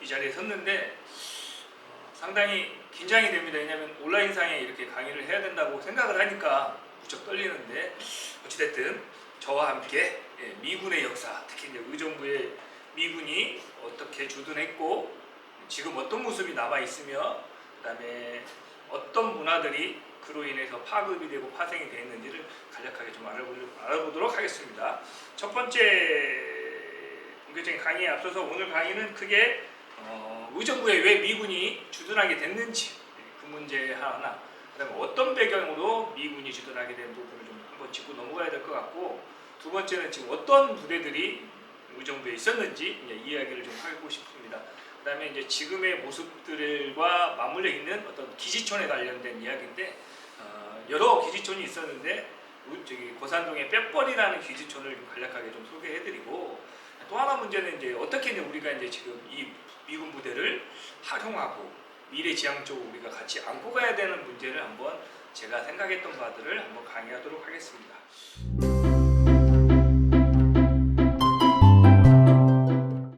이 자리에 섰는데 상당히 긴장이 됩니다. 왜냐하면 온라인상에 이렇게 강의를 해야 된다고 생각을 하니까 무척 떨리는데, 어찌됐든 저와 함께 미군의 역사, 특히 이제 의정부의 미군이 어떻게 주둔했고 지금 어떤 모습이 남아 있으며 그다음에 어떤 문화들이 그로 인해서 파급이 되고 파생이 되었는지를 간략하게 좀 알아보도록 하겠습니다. 첫 번째 본격적인 강의에 앞서서 오늘 강의는 크게 의정부에 왜 미군이 주둔하게 됐는지 그 문제 하나, 그다음에 어떤 배경으로 미군이 주둔하게 된 부분을 좀 한번 짚고 넘어가야 될 것 같고, 두 번째는 지금 어떤 부대들이 의정부에 있었는지 이야기를 좀 하고 싶습니다. 그다음에 이제 지금의 모습들과 맞물려 있는 어떤 기지촌에 관련된 이야기인데, 여러 기지촌이 있었는데 고산동의 뼈벌이라는 기지촌을 좀 간략하게 좀 소개해드리고, 또 하나 문제는 이제 어떻게 우리가 이제 지금 이 미군 부대를 활용하고 미래지향적으로 우리가 같이 안고 가야 되는 문제를 한번 제가 생각했던 바들을 한번 강의하도록 하겠습니다.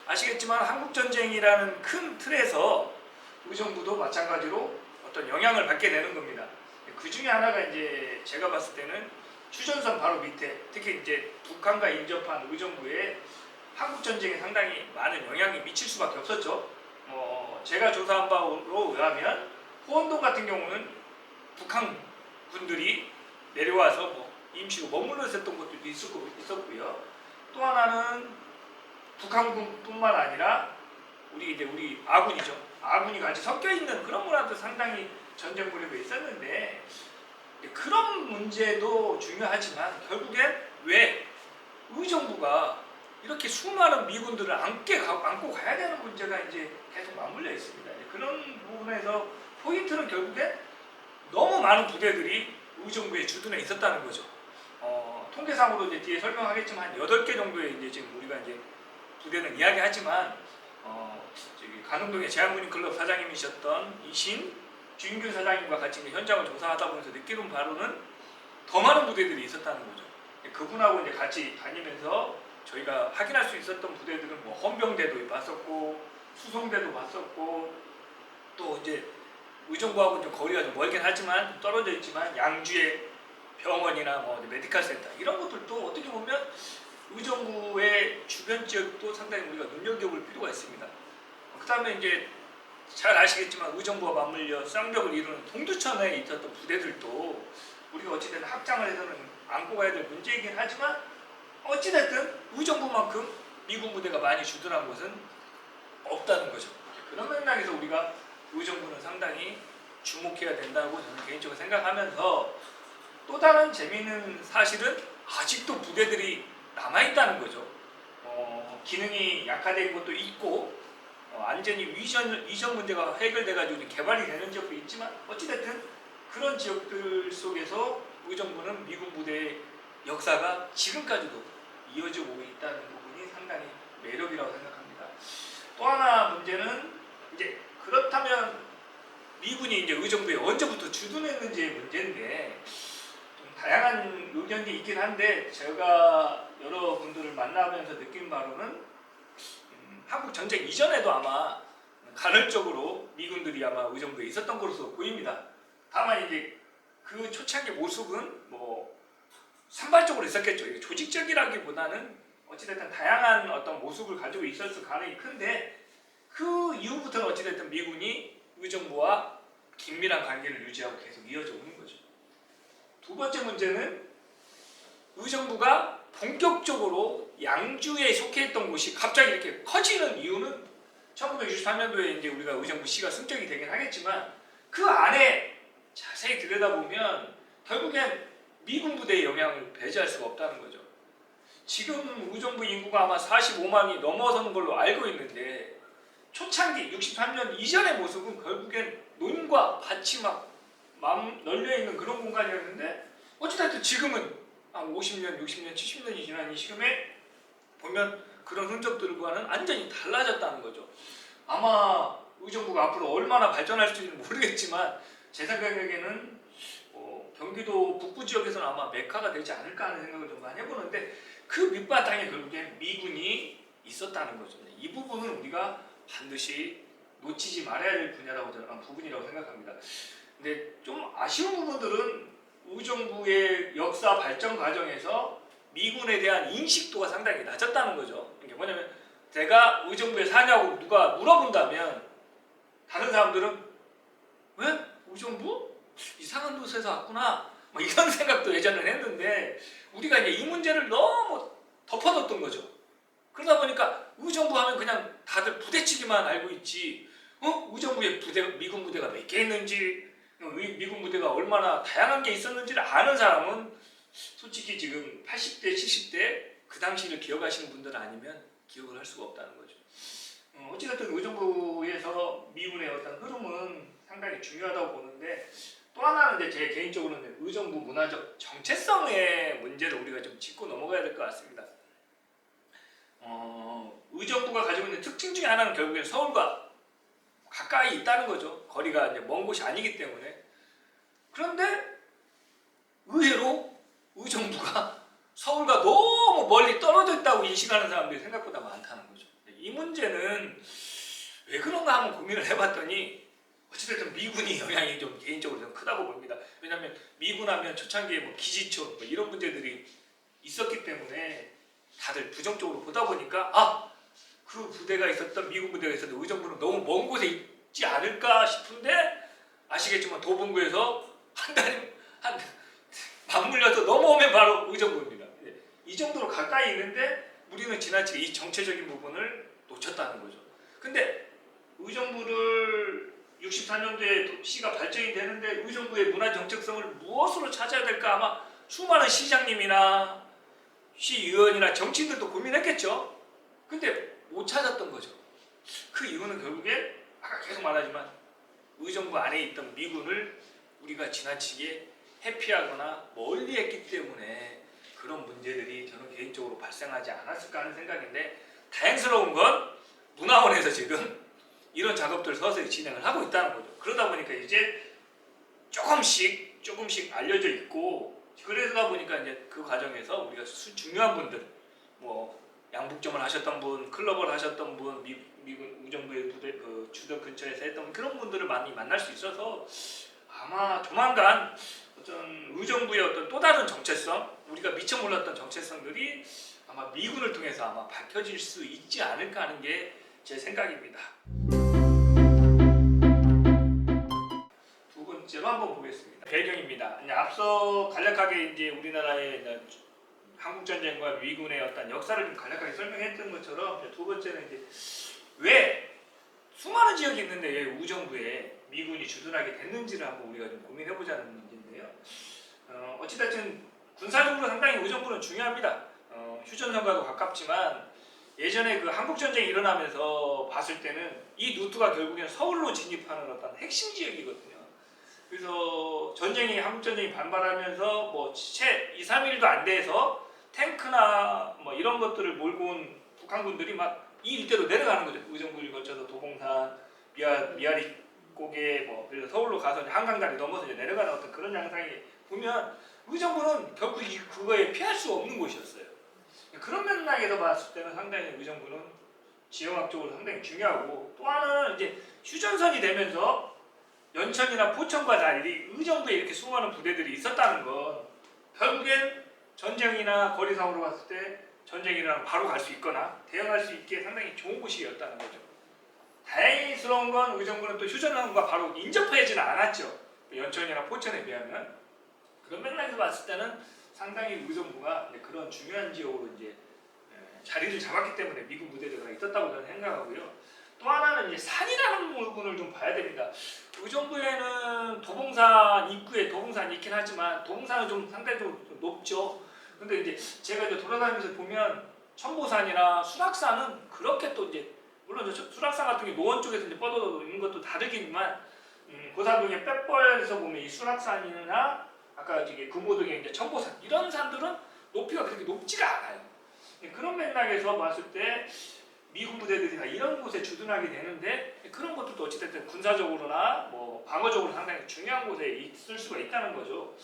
아시겠지만 한국전쟁이라는 큰 틀에서 의정부도 마찬가지로 어떤 영향을 받게 되는 겁니다. 그 중에 하나가 이제 제가 봤을 때는 휴전선 바로 밑에, 특히 이제 북한과 인접한 의정부에 한국전쟁에 상당히 많은 영향이 미칠 수밖에 없었죠. 제가 조사한 바로 의하면 호원동 같은 경우는 북한 군들이 내려와서 임시로 머물러 있었던 것도 있었고요. 또 하나는 북한군뿐만 아니라 우리 아군이죠. 아군이 같이 섞여 있는 그런 문화도 상당히 전쟁 무렵에 있었는데, 그런 문제도 중요하지만 결국엔 왜 의정부가 이렇게 수많은 미군들을 안고 가야 되는 문제가 이제 계속 맞물려 있습니다. 그런 부분에서 포인트는 결국엔 너무 많은 부대들이 의정부에 주둔해 있었다는 거죠. 통계상으로 이제 뒤에 설명하겠지만 8개 정도의 이제 지금 우리가 이제 부대는 이야기하지만, 저기 가능동의 제한군인클럽 사장님이셨던 이신 주인균 사장님과 같이 이제 현장을 조사하다 보면서 느끼는 바로는 더 많은 부대들이 있었다는 거죠. 그분하고 이제 같이 다니면서 저희가 확인할 수 있었던 부대들은 헌병대도 봤었고 수송대도 봤었고, 또 이제 의정부하고 좀 거리가 좀 멀긴 하지만 떨어져 있지만 양주의 병원이나 메디칼 센터 이런 것들도 어떻게 보면 의정부의 주변 지역도 상당히 우리가 눈여겨볼 필요가 있습니다. 그 다음에 이제 잘 아시겠지만 의정부와 맞물려 쌍벽을 이루는 동두천에 있었던 부대들도 우리가 어찌됐든 확장을 해서는 안고 가야 될 문제이긴 하지만, 어찌됐든 의정부만큼 미군 부대가 많이 주둔한 곳은 없다는 거죠. 그런 맥락에서 우리가 의정부는 상당히 주목해야 된다고 저는 개인적으로 생각하면서, 또 다른 재미있는 사실은 아직도 부대들이 남아있다는 거죠. 기능이 약화된 것도 있고 완전히 이전 문제가 해결돼가지고 개발이 되는 지역도 있지만, 어찌됐든 그런 지역들 속에서 의정부는 미군 부대의 역사가 지금까지도 이어지고 있다는 부분이 상당히 매력이라고 생각합니다. 또 하나 문제는 이제 그렇다면 미군이 이제 의정부에 언제부터 주둔했는지의 문제인데, 좀 다양한 의견이 있긴 한데 제가 여러분들을 만나면서 느낀 바로는 한국 전쟁 이전에도 아마 간헐적으로 미군들이 아마 의정부에 있었던 것으로 보입니다. 다만 이제 그 초창기 모습은 산발적으로 있었겠죠. 조직적이라기보다는 어찌됐든 다양한 어떤 모습을 가지고 있었을 가능성이 큰데, 그 이후부터는 어찌됐든 미군이 의정부와 긴밀한 관계를 유지하고 계속 이어져 오는 거죠. 두 번째 문제는 의정부가 본격적으로 양주에 속해 있던 곳이 갑자기 이렇게 커지는 이유는 1963년도에 이제 우리가 의정부시가 승격이 되긴 하겠지만, 그 안에 자세히 들여다보면 결국엔 미군 부대의 영향을 배제할 수가 없다는 거죠. 지금 의정부 인구가 아마 45만이 넘어서는 걸로 알고 있는데, 초창기 63년 이전의 모습은 결국엔 논과 밭이 막 널려있는 그런 공간이었는데, 어찌됐든 지금은 한 50년, 60년, 70년이 지난 이 시점에 보면 그런 흔적들과는 완전히 달라졌다는 거죠. 아마 의정부가 앞으로 얼마나 발전할지는 모르겠지만 제 생각에는 경기도 북부 지역에서는 아마 메카가 되지 않을까 하는 생각을 좀 많이 해보는데, 그 밑바탕에 결국엔 미군이 있었다는 거죠. 이 부분은 우리가 반드시 놓치지 말아야 될 분야라고 저는 부분이라고 생각합니다. 근데 좀 아쉬운 부분들은 의정부의 역사 발전 과정에서 미군에 대한 인식도가 상당히 낮았다는 거죠. 이게 뭐냐면 제가 의정부에 사냐고 누가 물어본다면 다른 사람들은 왜? 의정부? 이상한 곳에서 왔구나. 뭐 이런 생각도 예전에 했는데 우리가 이제 이 문제를 너무 덮어뒀던 거죠. 그러다 보니까 의정부 하면 그냥 다들 부대찌개만 알고 있지. 의정부에 미군 부대가 몇 개 있는지, 미군 부대가 얼마나 다양한 게 있었는지를 아는 사람은 솔직히 지금 80대, 70대 그 당시를 기억하시는 분들 아니면 기억을 할 수가 없다는 거죠. 어찌됐든 의정부에서 미군의 어떤 흐름은 상당히 중요하다고 보는데 또 하나는 이제 제 개인적으로는 의정부 문화적 정체성의 문제를 우리가 좀 짚고 넘어가야 될 것 같습니다. 의정부가 가지고 있는 특징 중에 하나는 결국엔 서울과 가까이 있다는 거죠. 거리가 이제 먼 곳이 아니기 때문에. 그런데 의외로 의정부가 서울과 너무 멀리 떨어져 있다고 인식하는 사람들이 생각보다 많다는 거죠. 이 문제는 왜 그런가 한번 고민을 해봤더니 어찌됐든 미군이 영향이 좀 개인적으로 좀 크다고 봅니다. 왜냐하면 미군하면 초창기에 뭐 기지촌 뭐 이런 문제들이 있었기 때문에 다들 부정적으로 보다 보니까 그 부대가 있었던 미군 부대가 있었던 의정부는 너무 먼 곳에 있지 않을까 싶은데 아시겠지만 도봉구에서 한 맞물려서 넘어오면 바로 의정부입니다. 이 정도로 가까이 있는데 우리는 지나치게 이 정체적인 부분을 놓쳤다는 거죠. 근데 의정부를 64년도에 시가 발전이 되는데 의정부의 문화 정체성을 무엇으로 찾아야 될까 아마 수많은 시장님이나 시의원이나 정치인들도 고민했겠죠. 근데 못 찾았던 거죠. 그 이유는 결국에 아까 계속 말하지만 의정부 안에 있던 미군을 우리가 지나치게 회피하거나 멀리했기 때문에 그런 문제들이 저는 개인적으로 발생하지 않았을까 하는 생각인데 다행스러운 건 문화원에서 지금 이런 작업들을 서서히 진행을 하고 있다는 거죠. 그러다 보니까 이제 조금씩 알려져 있고 그러다 보니까 이제 그 과정에서 우리가 중요한 분들 뭐 양북점을 하셨던 분, 클럽을 하셨던 분, 미군 의정부의 부대 그 주둔 근처에서 했던 그런 분들을 많이 만날 수 있어서 아마 조만간 어떤 의정부의 어떤 또 다른 정체성, 우리가 미처 몰랐던 정체성들이 아마 미군을 통해서 아마 밝혀질 수 있지 않을까 하는 게 제 생각입니다. 두 번째로 한번 보겠습니다. 배경입니다. 앞서 간략하게 이제 우리나라의 한국 전쟁과 미군의 어떤 역사를 좀 간략하게 설명했던 것처럼 두 번째는 이제 왜 수많은 지역이 있는데 왜 의정부에 미군이 주둔하게 됐는지를 한번 우리가 좀 고민해보자는 문제인데요. 어찌됐든 군사적으로 상당히 의정부는 중요합니다. 휴전선과도 가깝지만 예전에 그 한국전쟁이 일어나면서 봤을 때는 이 루트가 결국엔 서울로 진입하는 어떤 핵심 지역이거든요. 그래서 한국전쟁이 반발하면서 뭐 채 2, 3일도 안 돼서 탱크나 뭐 이런 것들을 몰고 온 북한군들이 막 이 일대로 내려가는 거죠. 의정부를 거쳐서 도봉산, 미아리 고개 뭐 그래서 서울로 가서 한강다리 넘어서 이제 내려가는 어떤 그런 양상이 보면 의정부는 결국 그거에 피할 수 없는 곳이었어요. 그런 맥락에서 봤을 때는 상당히 의정부는 지형학적으로 상당히 중요하고 또 하나는 이제 휴전선이 되면서 연천이나 포천과 달리 의정부에 이렇게 수많은 부대들이 있었다는 건 결국엔 전쟁이나 거리상으로 봤을 때 전쟁이 일어나면 바로 갈 수 있거나 대응할 수 있게 상당히 좋은 곳이었다는 거죠. 다행스러운 건 의정부는 또 휴전선과 바로 인접하지는 않았죠. 연천이나 포천에 비하면. 그런 맥락에서 봤을 때는 상당히 의정부가 그런 중요한 지역으로 이제 자리를 잡았기 때문에 미군 부대가 있었다고 저는 생각하고요. 또 하나는 이제 산이라는 부분을 좀 봐야 됩니다. 의정부에는 도봉산 입구에 도봉산이 있긴 하지만 도봉산은 좀 상당히 좀 높죠. 근데 이제 제가 이제 돌아다니면서 보면 천보산이나 수락산은 그렇게 또 이제 물론 수락산 같은 게 노원 쪽에서 이제 뻗어져 있는 것도 다르겠지만 고사동의 빽벌에서 보면 이 수락산이나 아까 저기 금호동의 이제 천보산 이런 산들은 높이가 그렇게 높지가 않아요. 그런 맥락에서 봤을 때 미군 부대들이 다 이런 곳에 주둔하게 되는데 그런 것들도 어찌됐든 군사적으로나 뭐 방어적으로 상당히 중요한 곳에 있을 수가 있다는 거죠.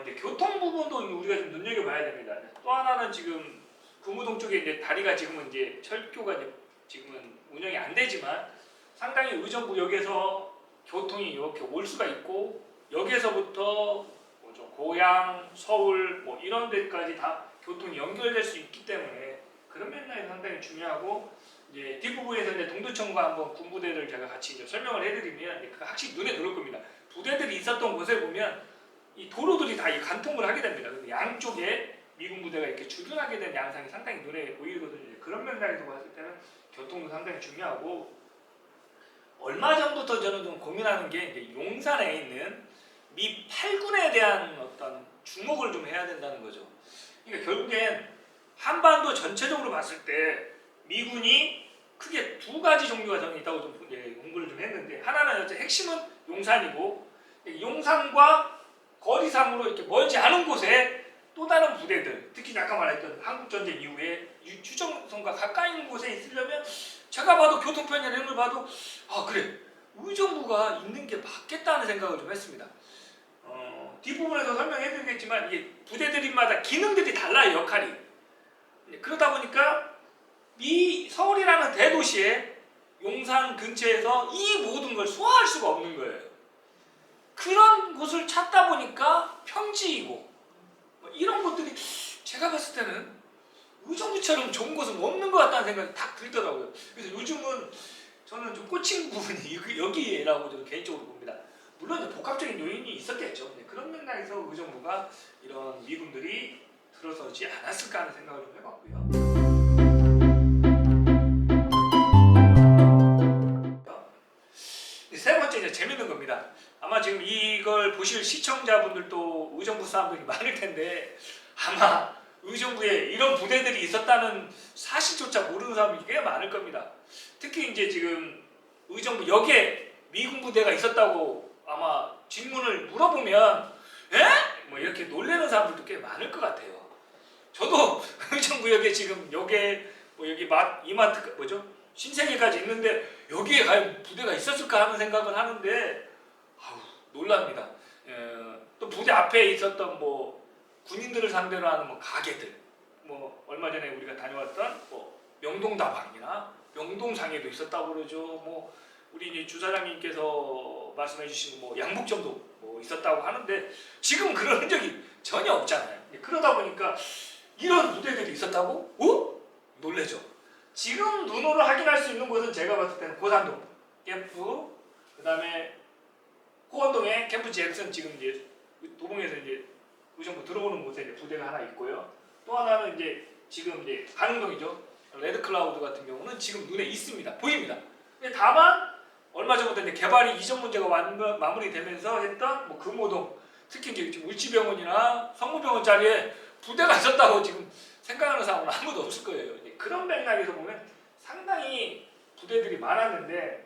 이제 교통 부분도 우리가 좀 눈여겨봐야 됩니다. 또 하나는 지금 금호동 쪽에 이제 다리가 지금은 이제 철교가 이제 지금은 운영이 안 되지만 상당히 의정부역에서 교통이 이렇게 올 수가 있고 여기에서부터 뭐죠, 고향, 서울 뭐 이런 데까지 다 교통이 연결될 수 있기 때문에 그런 면에서 상당히 중요하고 이제 뒷부분에서 이제 동두천과 한번 군부대를 제가 같이 이제 설명을 해드리면 확실히 눈에 들어올 겁니다. 부대들이 있었던 곳에 보면 이 도로들이 다 간통을 하게 됩니다. 양쪽에 미군 부대가 이렇게 주둔하게 된 양상이 상당히 눈에 보이거든요. 그런 면에서 봤을 때는 교통도 상당히 중요하고 얼마 전부터 저는 좀 고민하는 게 이제 용산에 있는 미 8군에 대한 어떤 주목을 좀 해야 된다는 거죠. 그러니까 결국엔 한반도 전체적으로 봤을 때 미군이 크게 두 가지 종류가 저는 있다고 좀 공부를 좀 했는데 하나는 이제 핵심은 용산이고 용산과 거리상으로 이렇게 멀지 않은 곳에 또 다른 부대들 특히 아까 말했던 한국전쟁 이후에 휴전선과 가까이 있는 곳에 있으려면 제가 봐도 교통편이나 이런 걸 봐도 아 그래 의정부가 있는 게 맞겠다는 생각을 좀 했습니다. 뒷부분에서 설명해드리겠지만 이게 부대들마다 기능들이 달라요. 역할이. 그러다 보니까 이 서울이라는 대도시에 용산 근처에서 이 모든 걸 소화할 수가 없는 거예요. 그런 곳을 찾다 보니까 평지이고 이런 것들이 제가 봤을 때는 의정부처럼 좋은 곳은 없는 것 같다는 생각이 딱 들더라고요. 그래서 요즘은 저는 좀 꽂힌 부분이 여기라고 저는 개인적으로 봅니다. 물론 복합적인 요인이 있었겠죠. 그런 맥락에서 의정부가 이런 미군들이 들어서지 않았을까 하는 생각을 좀 해봤고요. 세 번째 이제 재밌는 겁니다. 아마 지금 이걸 보실 시청자분들도 의정부 사람들이 많을 텐데 아마 의정부에 이런 부대들이 있었다는 사실조차 모르는 사람이 꽤 많을 겁니다. 특히 이제 지금 의정부 역에 미군 부대가 있었다고 아마 질문을 물어보면 에? 뭐 이렇게 놀라는 사람들도 꽤 많을 것 같아요. 저도 의정부역에 지금 역에 뭐 여기 이마트 뭐죠? 신세계까지 있는데 여기에 과연 부대가 있었을까 하는 생각을 하는데 아우, 놀랍니다. 또 부대 앞에 있었던 뭐 군인들을 상대로 하는 뭐 가게들, 뭐 얼마 전에 우리가 다녀왔던 뭐 명동다방이나 명동상에도 있었다고 그러죠. 뭐 우리 이제 주사장님께서 말씀해주신 뭐 양복점도 뭐 있었다고 하는데 지금 그런 흔적이 전혀 없잖아요. 그러다 보니까 이런 부대들이 있었다고? 놀래죠. 지금 눈으로 확인할 수 있는 곳은 제가 봤을 때는 고산동 캠프, 그다음에 호원동에 캠프 잭슨 지금 이제 도봉에서 이제 의정부 들어오는 곳에 이제 부대가 하나 있고요. 또 하나는 이제 지금 이제 가능동이죠. 레드클라우드 같은 경우는 지금 눈에 있습니다. 보입니다. 근데 다만 얼마 전부터 이제 개발이 이전 문제가 마무리되면서 했던 뭐 금호동, 특히 이제 지금 울지병원이나 성모병원 자리에 부대가 있었다고 지금 생각하는 사람은 아무도 없을 거예요. 그런 맥락에서 보면 상당히 부대들이 많았는데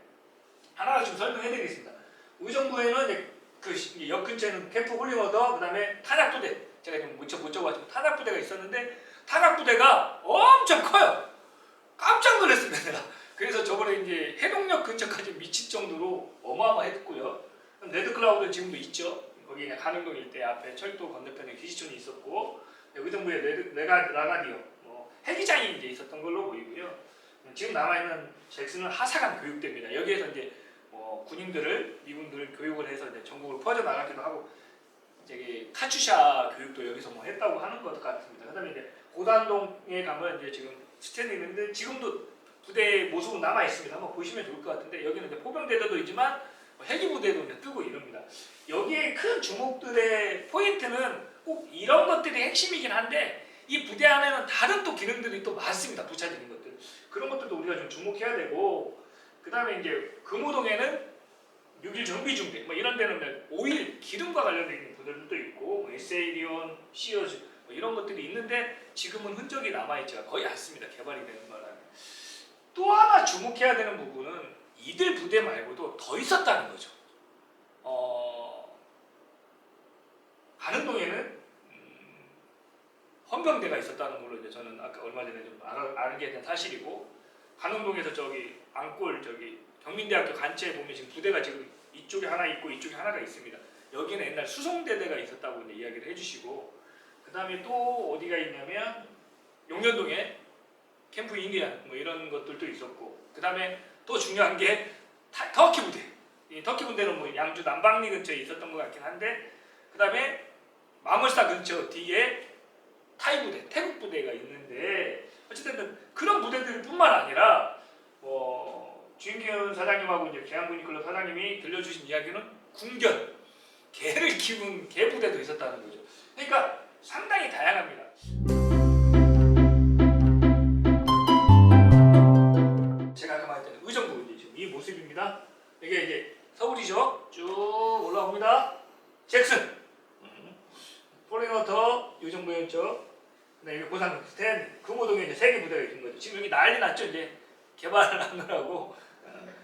하나 좀 설명해드리겠습니다. 의정부에는 이제 그 역 근처에는 캠프 홀리워더, 그다음에 탄약부대, 제가 지금 못 적어가지고 탄약부대가 있었는데 탄약부대가 엄청 커요. 깜짝 놀랐습니다. 그래서 저번에 이제 해동역 근처까지 미칠 정도로 어마어마했고요. 레드클라우드는 지금도 있죠. 거기 그냥 가능동 일대 앞에 철도 건너편에 귀시촌이 있었고 의정부에 라가디오 해기장이 이제 있었던 걸로 보이고요. 지금 남아있는 잭슨은 하사관 교육대입니다. 여기에서 이제 군인들을 미군들을 교육을 해서 이제 전국으로 퍼져 나가기도 하고 이제 카츄샤 교육도 여기서 뭐 했다고 하는 것 같습니다. 그다음에 이제 고단동에 가면 이제 지금 스탠이 있는데 지금도 부대의 모습은 남아 있습니다. 한번 보시면 좋을 것 같은데 여기는 이제 포병대도 있지만 헬기 부대도 이제 뜨고 이럽니다. 여기에 큰 주목들의 포인트는 꼭 이런 것들이 핵심이긴 한데 이 부대 안에는 다른 또 기능들이 또 많습니다. 부차적인 것들. 그런 것들도 우리가 좀 주목해야 되고 그 다음에 이제 금호동에는 6.1 정비중대 뭐 이런 데는 오일 기름과 관련된 있는 부대들도 있고 뭐 에세이리온, 시어즈 뭐 이런 것들이 있는데 지금은 흔적이 남아있지가 거의 않습니다. 개발이 되는 바람에. 또 하나 주목해야 되는 부분은 이들 부대 말고도 더 있었다는 거죠. 가능동에는 헌병대가 있었다는 걸로 이제 저는 아까 얼마 전에 좀 알게 된 사실이고 가능동에서 저기 안골 저기 경민대학교 간체에 보면 지금 부대가 지금 이쪽에 하나 있고 이쪽에 하나가 있습니다. 여기는 옛날 수송대대가 있었다고 이제 이야기를 해주시고 그 다음에 또 어디가 있냐면 용현동에 캠프 인디안 뭐 이런 것들도 있었고 그 다음에 또 중요한 게 터키 부대. 이 터키 부대는 뭐 양주 남방리 근처에 있었던 것 같긴 한데, 그 다음에 마물사 근처 뒤에 타이 부대, 태국 부대가 있는데, 어쨌든 그런 부대들 뿐만 아니라 주인균 사장님하고 이제 계양군인클럽 사장님이 들려주신 이야기는 궁견, 개를 키운 개 부대도 있었다는 거죠. 그러니까 상당히 다양합니다. 제가 아까 말했던 의정부 이제 지금 이 모습입니다. 이게 이제 서울이죠. 쭉 올라옵니다. 잭슨, 포레너터, 의정부였죠. 그다음에 고산 스탠, 금호동에 이제 3개 부대가 있는 거죠. 지금 여기 난리 났죠. 이제 개발을 하느라고.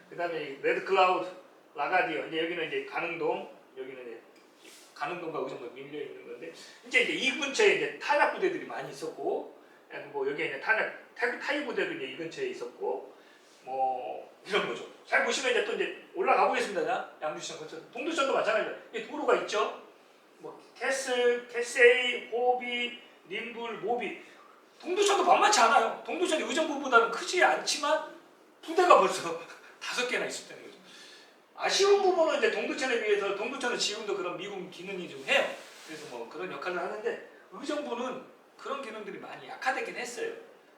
그다음에 레드 클라우드, 라가디오, 이제 여기는 이제 가능동, 여기는 이제 가능동과 의정부가 밀려 있는 건데, 이제 이 근처에 이제 탄약 부대들이 많이 있었고, 뭐 여기에 이제 타이 부대도 이제 이 근처에 있었고, 뭐 이런 거죠. 잘 보시면 이제 또 이제 올라가 보겠습니다. 양주시장 근처, 동두천도 마찬가지입니다. 이 도로가 있죠. 뭐 캐세이, 호비, 님불, 모비. 동두천도 만만치 않아요. 동두천이 의정부보다는 크지 않지만 부대가 벌써 5개나 있었다는 거죠. 아쉬운 부분은 이제 동두천에 비해서 동두천은 지금도 그런 미군 기능이 좀 해요. 그래서 뭐 그런 역할을 하는데, 의정부는 그런 기능들이 많이 약화되긴 했어요.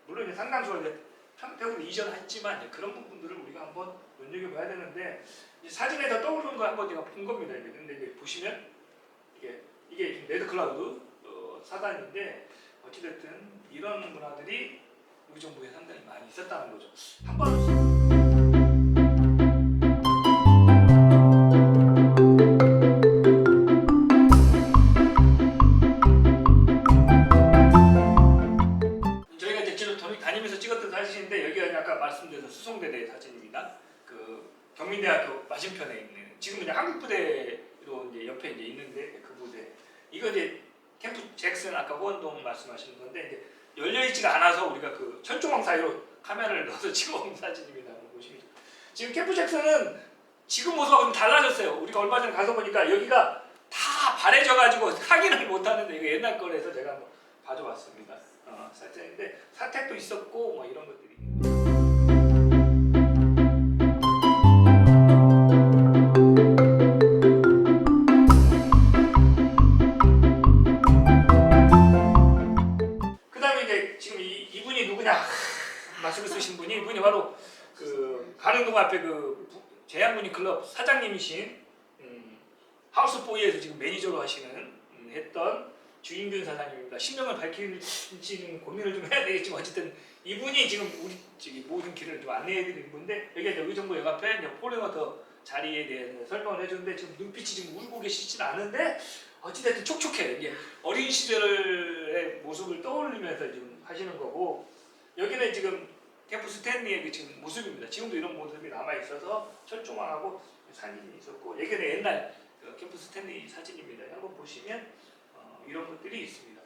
물론 이제 상당수가 이제 평택으로 이전했지만 이제 그런 부분들을 우리가 한번 눈여겨봐야 되는데, 이 사진에서 떠오르는 거 한번 제가 본 겁니다. 근데 이제 보시면 이게 레드 클라우드 사단인데, 어찌됐든 이런 문화들이 의정부에 상당히 많이 있었다는 거죠. 한번 저희가 이제 다니면서 찍었던 사진인데, 여기가 아까 말씀드린 수송대대 사진입니다. 그 경민대학교 맞은편에 있는, 지금 이제 한국부대로 이제 옆에 이제 있는데 그 부대. 이거 이제 캠프 잭슨, 아까 호원동 말씀하시는 건데, 이제 열려있지가 않아서 우리가 그 철조망 사이로 카메라를 넣어서 찍어온 사진입니다. 한번 보시면 지금 캠프 잭슨은 지금 모습하고 좀 달라졌어요. 우리가 얼마 전에 가서 보니까 여기가 다 바래져가지고 확인을 못하는데, 이거 옛날 거라서 제가 한번 봐줘봤습니다. 사진인데 사택도 있었고 뭐 이런 것들이. 그다음에 이제 지금 이분이 누구냐 말씀을 쓰신 분이, 이분이 바로 그 가능동 앞에 그 계양군인클럽 사장님이신 하우스보이에서 지금 매니저로 하시는 했던 주인균 사장님입니다. 신명을 밝히는 고민을 좀 해야 되겠지만, 어쨌든 이분이 지금 우리 모든 길을 좀 안내해드리는 분데, 여기 이제 의정부 역 앞에 이제 포레너터 자리에 대해서 설명을 해주는데, 지금 눈빛이 지금 울고 계시진 않은데 어찌됐든 촉촉해. 이게 어린 시절의 모습을 떠올리면서 지금 하시는 거고, 여기는 지금 캠프 스탠리의 그 지금 모습입니다. 지금도 이런 모습이 남아 있어서 철조망하고 사진이 있었고, 여기는 옛날 그 캠프 스탠리 사진입니다. 한번 보시면 이런 것들이 있습니다.